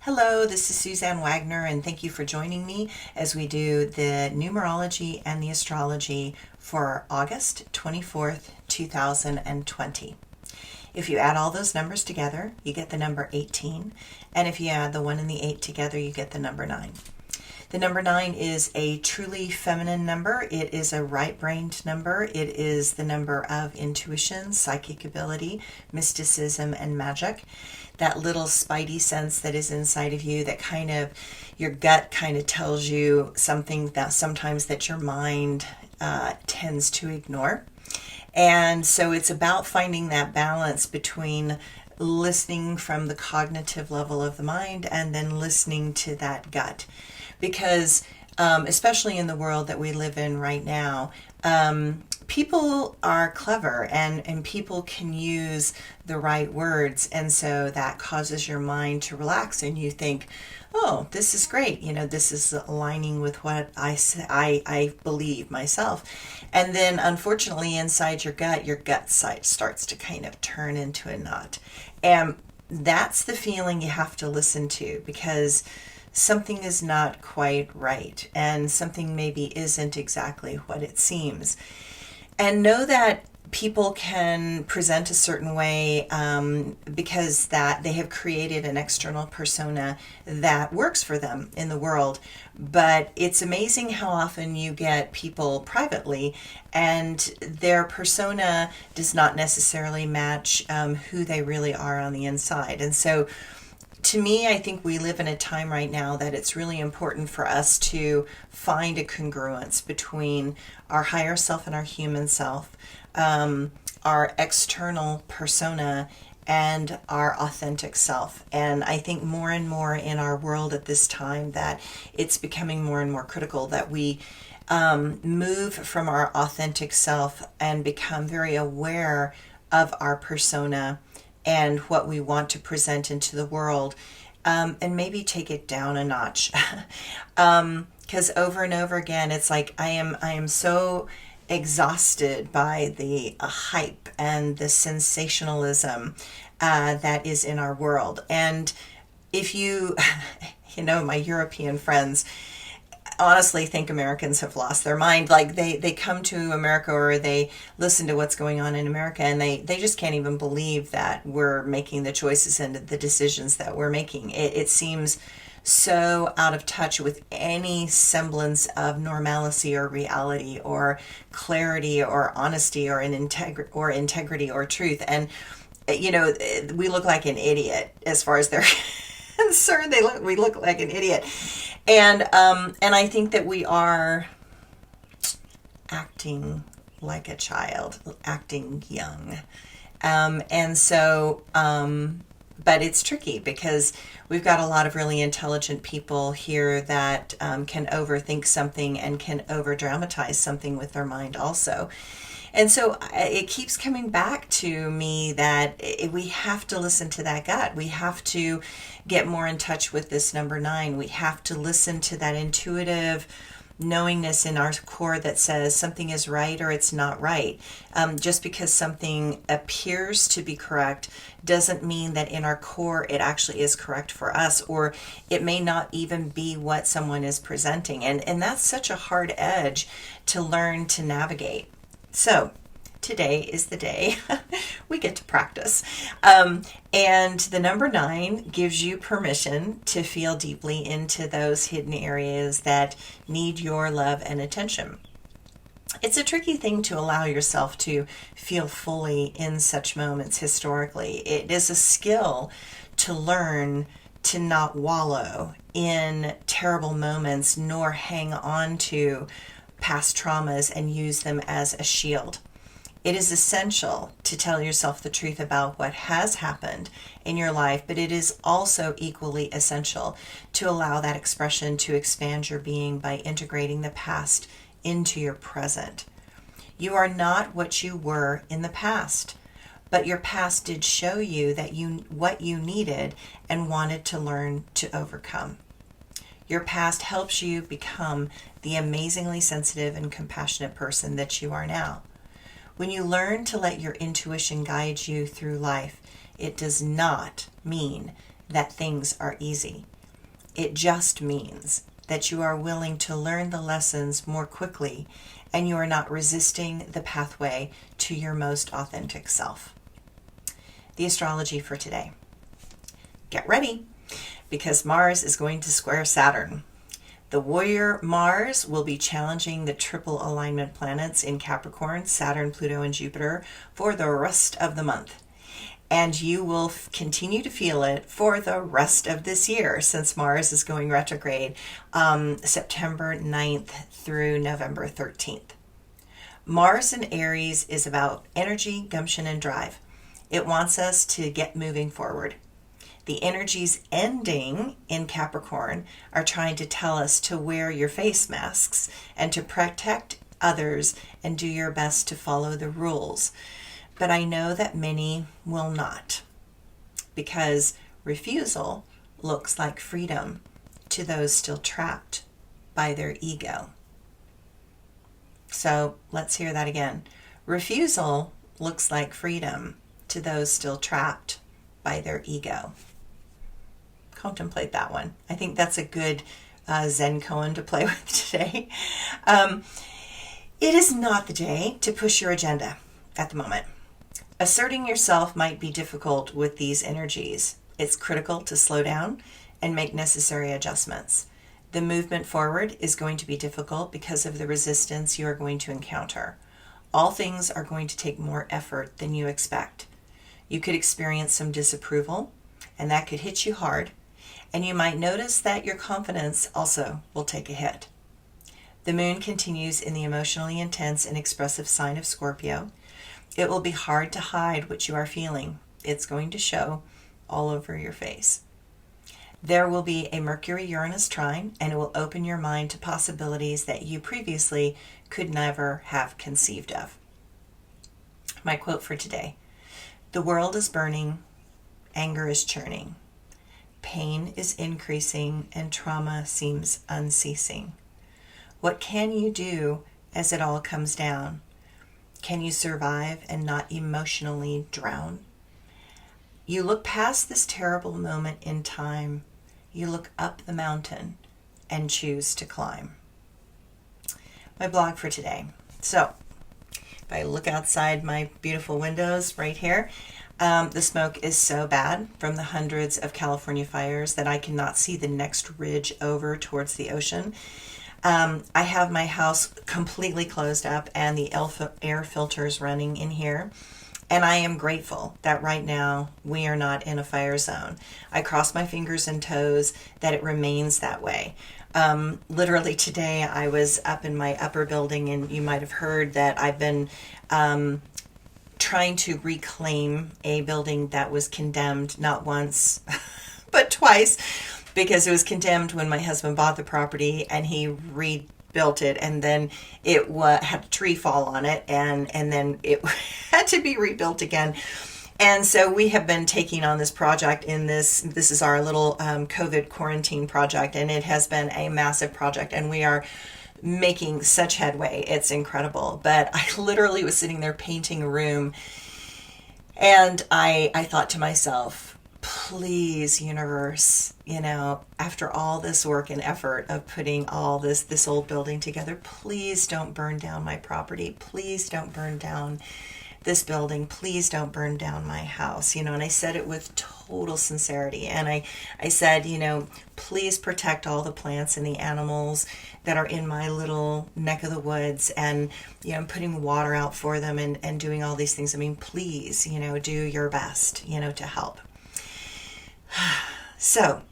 Hello, this is Suzanne Wagner, and thank you for joining me as we do the Numerology and the Astrology for August 24th, 2020. If you add all those numbers together, you get the number 18, and if you add the 1 and the 8 together, you get the number 9. The number 9 is a truly feminine number. It is a right-brained number. It is the number of intuition, psychic ability, mysticism, and magic. That little spidey sense that is inside of you that kind of, your gut kind of tells you something that sometimes that your mind tends to ignore. And so it's about finding that balance between listening from the cognitive level of the mind and then listening to that gut. Because especially in the world that we live in right now, people are clever and people can use the right words, and so that causes your mind to relax and you think, oh, this is great, this is aligning with what I believe myself. And then unfortunately inside your gut side starts to kind of turn into a knot, and that's the feeling you have to listen to, because something is not quite right and something maybe isn't exactly what it seems. And know that people can present a certain way because that they have created an external persona that works for them in the world. But it's amazing how often you get people privately and their persona does not necessarily match who they really are on the inside. And so to me, I think we live in a time right now that it's really important for us to find a congruence between our higher self and our human self, our external persona, and our authentic self. And I think more and more in our world at this time that it's becoming more and more critical that we move from our authentic self and become very aware of our persona and what we want to present into the world, and maybe take it down a notch. Because over and over again, it's like I am so exhausted by the hype and the sensationalism that is in our world. And if you, my European friends honestly think Americans have lost their mind. Like they come to America or they listen to what's going on in America and they just can't even believe that we're making the choices and the decisions that we're making. It seems so out of touch with any semblance of normalcy or reality or clarity or honesty or integrity or truth. And we look like an idiot as far as they're concerned. We look like an idiot. And I think that we are acting like a child, acting young. But it's tricky because we've got a lot of really intelligent people here that can overthink something and can over-dramatize something with their mind also. And so it keeps coming back to me that we have to listen to that gut. We have to get more in touch with this number 9. We have to listen to that intuitive knowingness in our core that says something is right or it's not right. Just because something appears to be correct doesn't mean that in our core it actually is correct for us, or it may not even be what someone is presenting. And that's such a hard edge to learn to navigate. So today is the day we get to practice. And the number 9 gives you permission to feel deeply into those hidden areas that need your love and attention. It's a tricky thing to allow yourself to feel fully in such moments historically. It is a skill to learn to not wallow in terrible moments nor hang on to past traumas and use them as a shield. It is essential to tell yourself the truth about what has happened in your life, but it is also equally essential to allow that expression to expand your being by integrating the past into your present. You are not what you were in the past, but your past did show you that what you needed and wanted to learn to overcome. Your past helps you become the amazingly sensitive and compassionate person that you are now. When you learn to let your intuition guide you through life, it does not mean that things are easy. It just means that you are willing to learn the lessons more quickly and you are not resisting the pathway to your most authentic self. The astrology for today. Get ready, because Mars is going to square Saturn. The warrior Mars will be challenging the triple alignment planets in Capricorn, Saturn, Pluto, and Jupiter for the rest of the month. And you will continue to feel it for the rest of this year, since Mars is going retrograde September 9th through November 13th. Mars in Aries is about energy, gumption, and drive. It wants us to get moving forward. The energies ending in Capricorn are trying to tell us to wear your face masks and to protect others and do your best to follow the rules. But I know that many will not, because refusal looks like freedom to those still trapped by their ego. So let's hear that again. Refusal looks like freedom to those still trapped by their ego. Contemplate that one. I think that's a good Zen koan to play with today. It is not the day to push your agenda at the moment. Asserting yourself might be difficult with these energies. It's critical to slow down and make necessary adjustments. The movement forward is going to be difficult because of the resistance you are going to encounter. All things are going to take more effort than you expect. You could experience some disapproval, and that could hit you hard. And you might notice that your confidence also will take a hit. The moon continues in the emotionally intense and expressive sign of Scorpio. It will be hard to hide what you are feeling. It's going to show all over your face. There will be a Mercury-Uranus trine, and it will open your mind to possibilities that you previously could never have conceived of. My quote for today: "The world is burning, anger is churning. Pain is increasing and trauma seems unceasing. What can you do as it all comes down? Can you survive and not emotionally drown? You look past this terrible moment in time. You look up the mountain and choose to climb." My blog for today. So, if I look outside my beautiful windows right here, the smoke is so bad from the hundreds of California fires that I cannot see the next ridge over towards the ocean. I have my house completely closed up and the air filters running in here. And I am grateful that right now we are not in a fire zone. I cross my fingers and toes that it remains that way. Literally today I was up in my upper building, and you might have heard that I've been trying to reclaim a building that was condemned not once but twice, because it was condemned when my husband bought the property and he rebuilt it, and then it had a tree fall on it, and then it had to be rebuilt again. And so we have been taking on this project this is our little COVID quarantine project, and it has been a massive project, and we are making such headway. It's incredible. But I literally was sitting there painting a room, and I thought to myself, please, universe, after all this work and effort of putting all this old building together, please don't burn down my property. Please don't burn down this building. Please don't burn down my house. And I said it with total sincerity. And I said, please protect all the plants and the animals that are in my little neck of the woods, and I'm putting water out for them and doing all these things. I mean, please, do your best, to help. So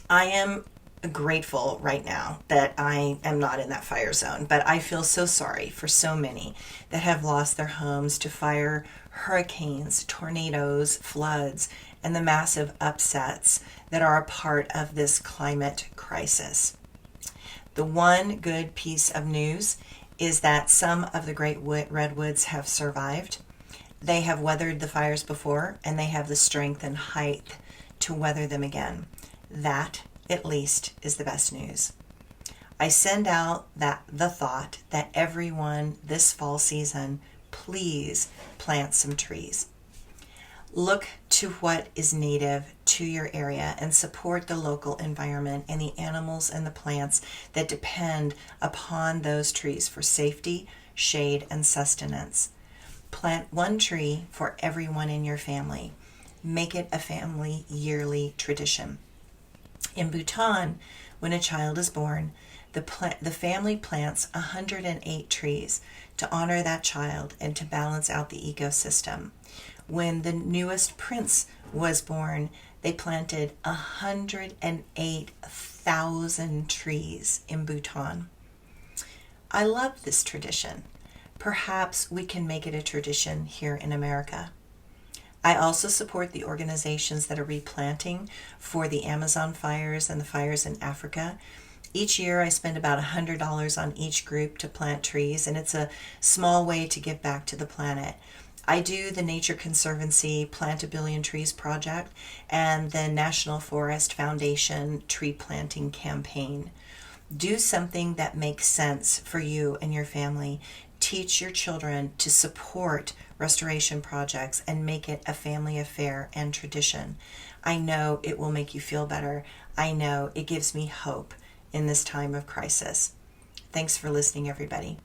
I am grateful right now that I am not in that fire zone, but I feel so sorry for so many that have lost their homes to fire, hurricanes, tornadoes, floods, and the massive upsets that are a part of this climate crisis. The one good piece of news is that some of the great redwoods have survived. They have weathered the fires before, and they have the strength and height to weather them again. That, at least, is the best news. I send out the thought that everyone this fall season, please plant some trees. Look to what is native to your area and support the local environment and the animals and the plants that depend upon those trees for safety, shade, and sustenance. Plant one tree for everyone in your family. Make it a family yearly tradition. In Bhutan, when a child is born, the family plants 108 trees to honor that child and to balance out the ecosystem. When the newest prince was born, they planted 108,000 trees in Bhutan. I love this tradition. Perhaps we can make it a tradition here in America. I also support the organizations that are replanting for the Amazon fires and the fires in Africa. Each year I spend about $100 on each group to plant trees, and it's a small way to give back to the planet. I do the Nature Conservancy Plant a Billion Trees project and the National Forest Foundation tree planting campaign. Do something that makes sense for you and your family. Teach your children to support restoration projects and make it a family affair and tradition. I know it will make you feel better. I know it gives me hope in this time of crisis. Thanks for listening, everybody.